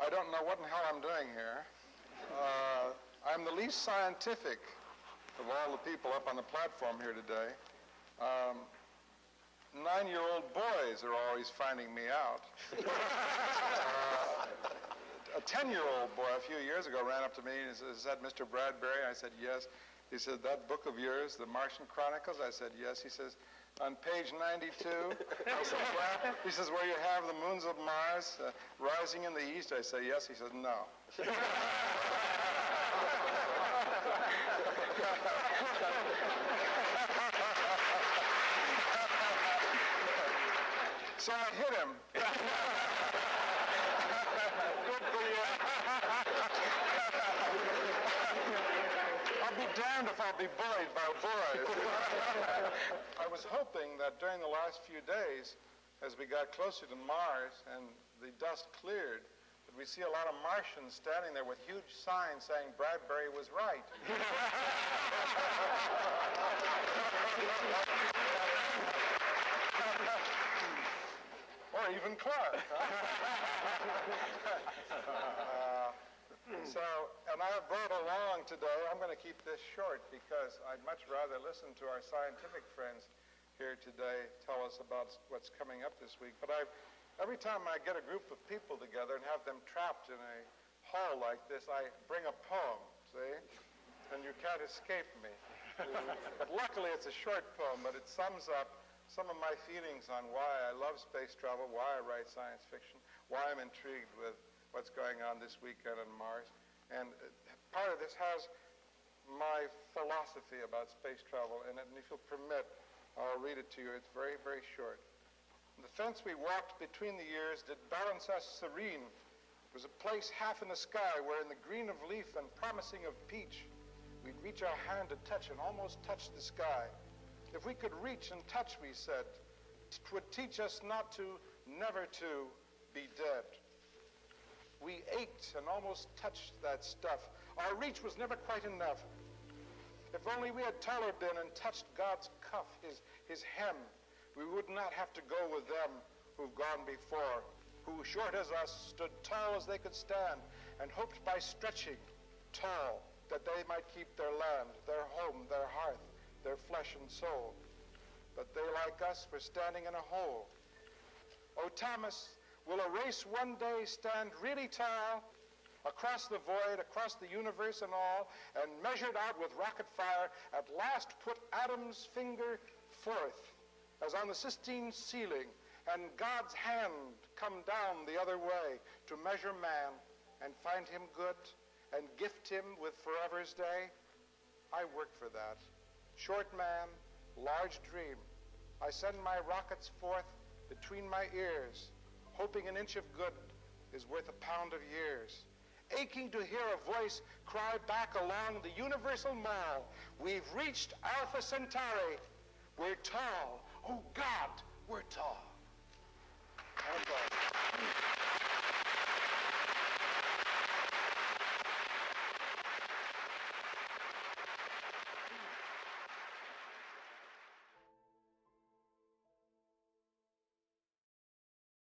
I don't know what in hell I'm doing here. I'm the least scientific of all the people up on the platform here today. 9-year-old boys are always finding me out. A 10-year-old boy a few years ago ran up to me and said, "Mr. Bredberi?" I said, "Yes." He said, "That book of yours, The Martian Chronicles?" I said, "Yes." He says, "On page 92, I said, "Well," he says, "where you have the moons of Mars rising in the east?" I say, "Yes." He said, "No." So I hit him. I'll be damned if I'll be bullied by boys. I was hoping that during the last few days, as we got closer to Mars and the dust cleared, that we see a lot of Martians standing there with huge signs saying Bredberi was right. Or even Clark. And I have brought along today, I'm going to keep this short because I'd much rather listen to our scientific friends here today tell us about what's coming up this week. But every time I get a group of people together and have them trapped in a hall like this, I bring a poem, see? And you can't escape me. But luckily it's a short poem, but it sums up some of my feelings on why I love space travel, why I write science fiction, why I'm intrigued with what's going on this weekend on Mars. And part of this has my philosophy about space travel in it, and if you'll permit, I'll read it to you. It's very, very short. The fence we walked between the years did balance us serene. It was a place half in the sky where in the green of leaf and promising of peach, we'd reach our hand to touch and almost touch the sky. If we could reach and touch, we said, 'twould teach us not to, never to, be dead. We ached and almost touched that stuff. Our reach was never quite enough. If only we had taller been and touched God's cuff, his hem, we would not have to go with them who've gone before, who, short as us, stood tall as they could stand, and hoped by stretching tall that they might keep their land, their home, their hearth, their flesh and soul. But they, like us, were standing in a hole. Oh, Thomas, will a race one day stand really tall across the void, across the universe and all, and measured out with rocket fire, at last put Adam's finger forth, as on the Sistine ceiling, and God's hand come down the other way to measure man and find him good and gift him with forever's day? I work for that. Short man, large dream. I send my rockets forth between my ears, hoping an inch of good is worth a pound of years. Aching to hear a voice cry back along the universal mall, we've reached Alpha Centauri. We're tall. Oh God, we're tall.